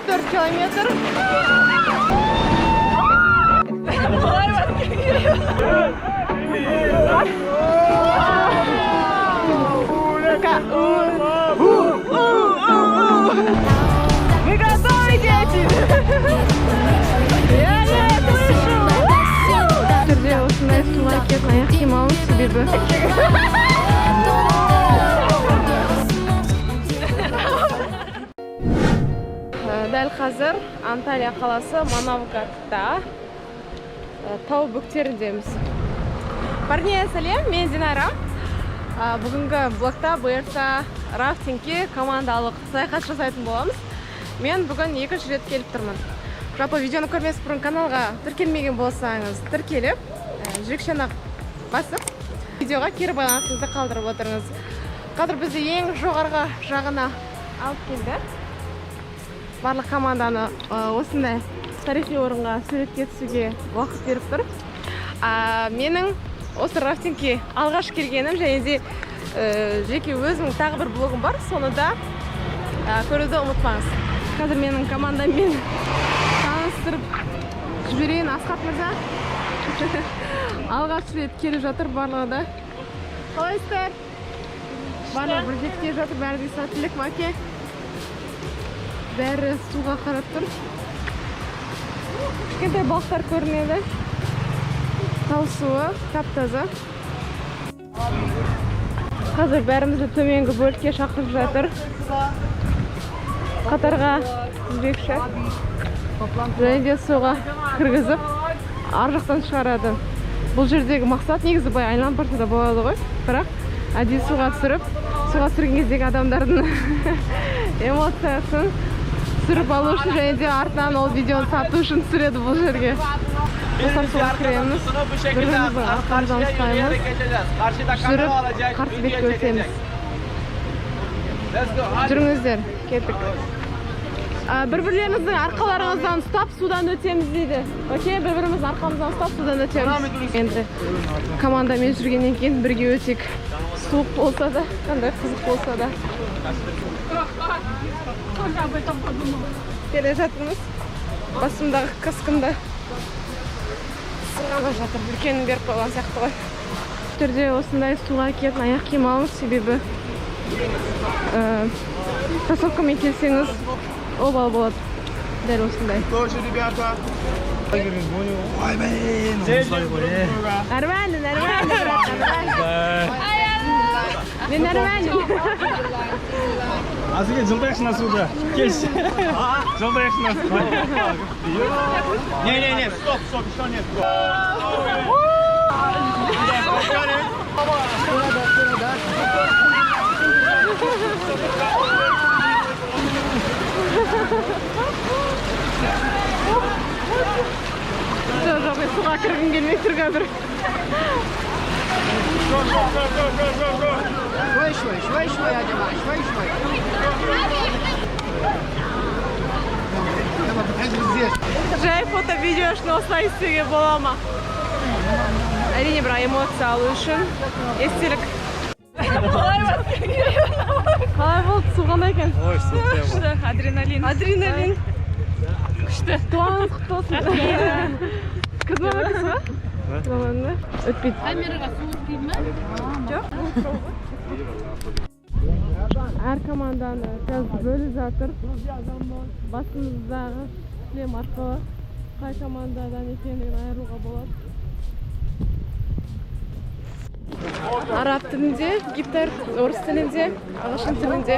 4 километр. Мы готовы, дети! Я не слышу! Түрде осындай суға кеп аяқ киім алып себебі. Дәл қазір Анталия қаласы Манавгатта тау бөктеріндеміз. Парния сәлем, мен Динара. Бүгінгі блогта бұйырса рафтингке командалық саяхат жасайтын боламыз. Мен бүгін екінші рет келіп тұрмын. Жалпы видеоны көрмес бұрын каналға тіркелмеген болсаңыз тіркеліп, жүрекшені басып, видеоға кері байланысыңызды қалдырып отырыңыз. Қазір бізді ең жоғарғы жағына алып келді. Барлық команданы осындай тарихи орынға суретке түсуге уақыт беріп тұр. Менің осы рафтингке алғаш келгенім және де жеке өзімнің тағы бір блогым бар. Соны да көруді ұмытпаңыз. Қазір менің командаммен таныстырып жіберейін. Асхат мырза алғаш рет келіп жатыр барлығы да. Қалайсыздар? Барлығы бір рет келіп жатыр, бәрі де сәттілік мәке. Бәрі суға қарап тұр. Кішкентай балықтар көрінеді. Тау суы тап-таза. Қазір бәрімізді төменгі бөлікке шақырып жатыр. Қатарға тізбекші. Және де суға кіргізіп, ар жақтан шығарады. Бұл жердегі мақсат негізі бай айналып барса да болады ғой. Бірақ әдейі суға түсіріп, суға түсірген кездегі адамдардың эмоциясын түсіріп алу үшін және де артынан ол видеоны сату үшін түсіреді бұл жерге. Достар, суға кіреміз. Бір-біріміздің арқамыздан ұстаймыз. Жүріп, қарсы бетке өтеміз. Жүріңіздер, кеттік. Бір-бірлеріңіздің арқаларыңыздан ұстап, судан өтеміз дейді. Окей, бір-біріміздің арқамыздан ұстап, судан өтеміз. Енді командамен жүргеннен кейін бірге өтек. Суық болса да, қандай қызық болса да. Келе жатырмыз. Басымдағы каскымда сынғаны жатыр. Үлкенін беріп қойған сияқты ғой. Түрде осындай суға кетін аяқ киім алыңыз, себебі кроссовкамен келсеңіз обал болады. Дәл осындай. Нормально, нормально, брат, нормально. Мен нормально. Азыке жылдайықшына суда. Кеш. Жылдайықшына суда. Не, стоп, еще нет. Жоқ, суға кіргім келмей тұр қазір. شوي يا جماعة شوي يلا بتحجر الزيت Жай фото-видеошны осылай істеуге бола ма? Әрине бір эмоция алу үшін естелік. Қалай болды? Су қандай екен? Ой, Күшті, адреналин. Адреналин. Күшті. Туаңыз құтты olsun. Кызмамаксыз ба? Кызмамады. Өтпейді. Камераға су өтпейді ме? Жоқ. Әр команданы қазір бөліп жатыр. Басымыздағы шлем арқылы қай командадан екендігін айыруға болады. Араб тілінде, гидтар, орыс тілінде, ағылшын тілінде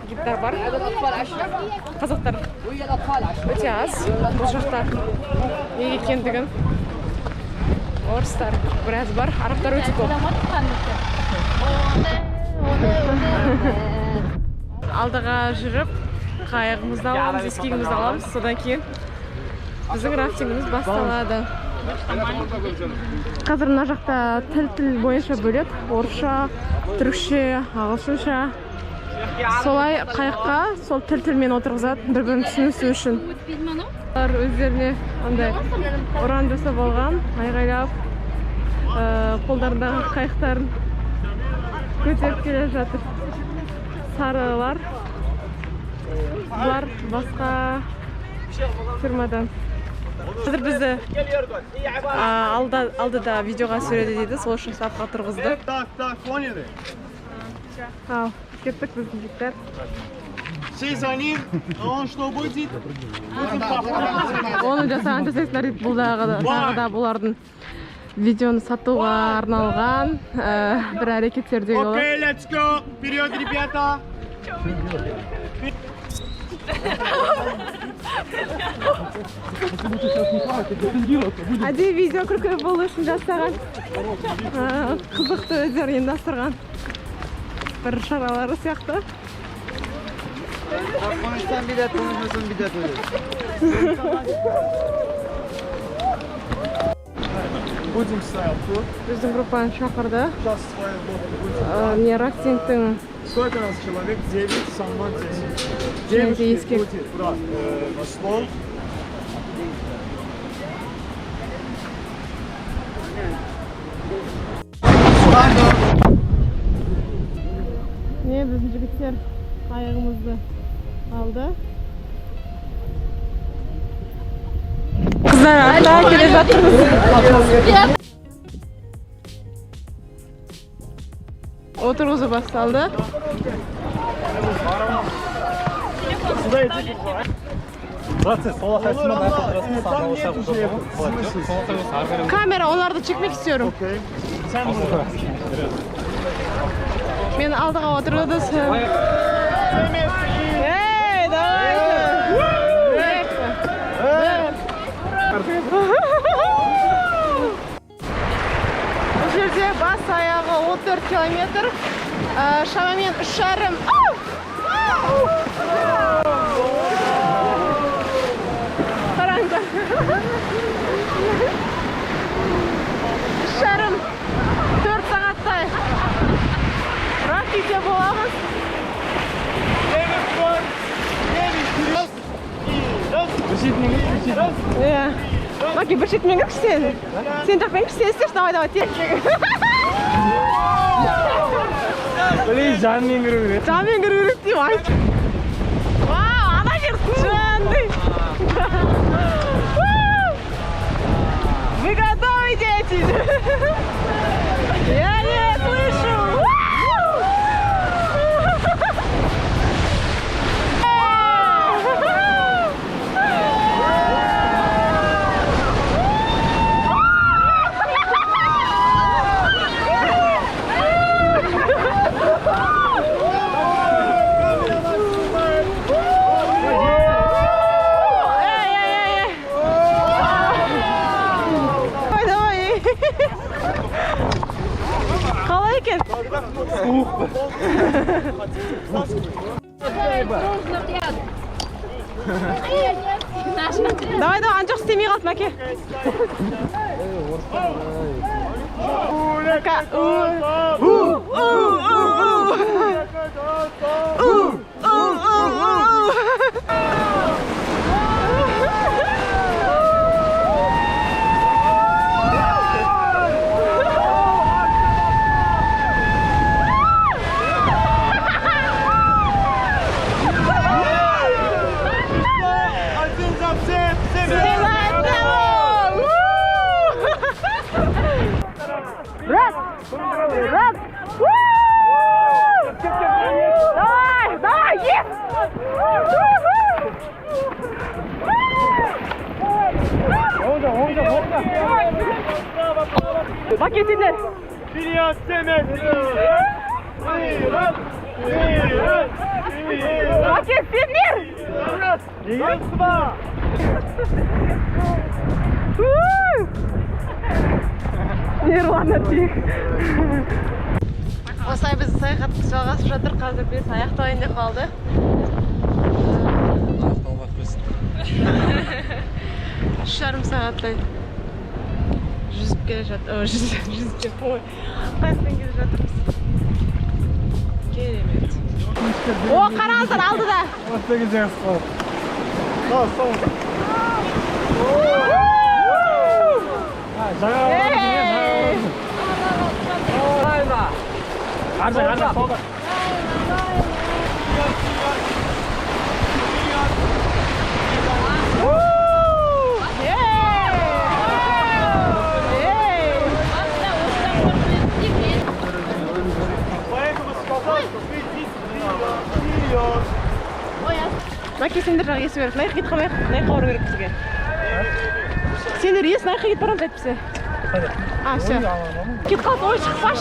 гидтар бар. Қазақтар өте аз. Бұл жақта неге екендігін орыстар біраз бар, арабтар өте көп. Алдыға жүріп, қайығымызды аламыз, ескегімізді аламыз, содан кейін біздің рафтингіміз басталады. Қазір мына жақта тіл бойынша бөлек, орысша, түрікше, ағылшынша. Солай қайыққа сол тілмен отырғызады, бір-бірін түсінісу үшін. Олар өздеріне андай ұран жасап алған, айғайлап, қолдарындағы қайықтарын көтеріп келе жатыр. Сарылар Бұлар басқа фирмадан. Қазір бізді алдыда видеоға түсіреді дейді, сол үшін сапқа тұрғызды. Так, поняли? Ал, кеттік біздің жігіттер. Все за ним, а он что будет? Оны жасаған жасайсыңдар дейді, бұл тағы да бұлардың видеоны сатуға арналған бір әрекеттердегі олар. Окей, let's go! Вперед, ребята! Әдей видео күлкі болу үшін жасаған қызықты өздері ұйымдастырған бір шаралары сияқты. Konuşsan bilet, konuşmasan bilet öyle. Будем ставить тут. Біздің группаны шақырды. Сейчас свои будут. Не рафтингтің Сколько нас человек? 9, самман 10. Девять 9 иски. будет, брат, на стол. не біздің жігіттер аяғымызды алды. Қыздар артта келе жатырмыз. Отырғызу басталды. Kamera, onları da çekmek istiyorum. Sen burada. Мен алдыға отырды. Ей, давай! Бұл жерде бас аяғы 14 километр, шамамен 3,5. Қараңдар. 3,5 4 сағаттай рафтингте боламыз. Маки, бір шетмен кіріп сен. Сен жақпен кіріп сен істеш, давай, тек. Блин, жанмен кіру керек. Жанмен кіру керек дейм, ай. Вау, ана жерсің жанды. Вы готовы, дети? Я не слышу. Қалай екен? Давай, анжақ істемей қалды, Мәке. Давай, есть! Маки, сендер! Вперед, Семен! Маки, сендер! Нерлана тек. Осылай біз саяхат жалғасып жатыр. Қазір біз аяқтайын деп қалды. Үш жарым сағаттай жүзіп келе жатырмыз. Жүзіп деп ой. Қайсымен келе жатырмыз. Керемет. О, қараңыздар алдыда. Оттегі жақсы қалып. Мәке, сендер жағы есі беріп, найық кет қамай, найыққа бару керек бізге. Сендер ес, найыққа кет барамыз айтып бізге. А, все. Кет қалды, ой, шықпаш.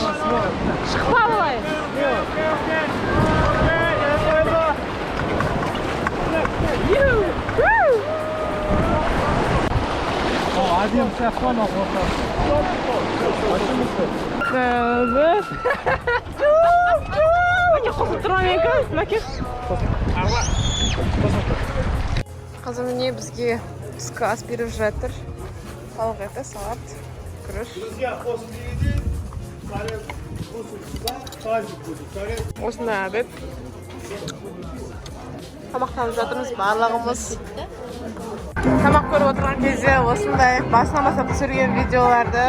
Шықпа болай. Один сафон охота. Мәке, қосып тұрма менкі, Мәке. Қазір міне бізге түскі ас беріп жатыр. Тауық еті, салат, күріш. Осындай обед. Тамақтанып жатырмыз барлығымыз. Тамақ көріп отырған кезде осындай басынан бастап түсірген видеоларды,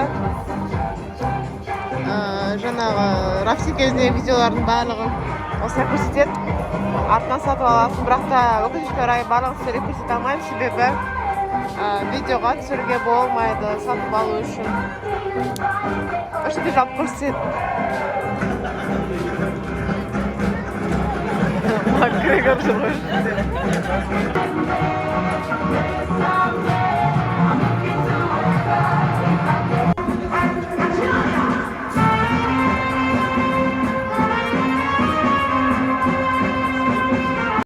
жаңағы рафтинг кезіндегі видеолардың барлығын осылай көрсетеді. Артынан сатып аласың, бірақ та өкінішке орай барлығын түсіре көрсете алмаймын, себебі видеоға түсіруге болмайды сатып алу үшін. Осы жерде жалпы көрсетеді. Макгрегор жүр ғой.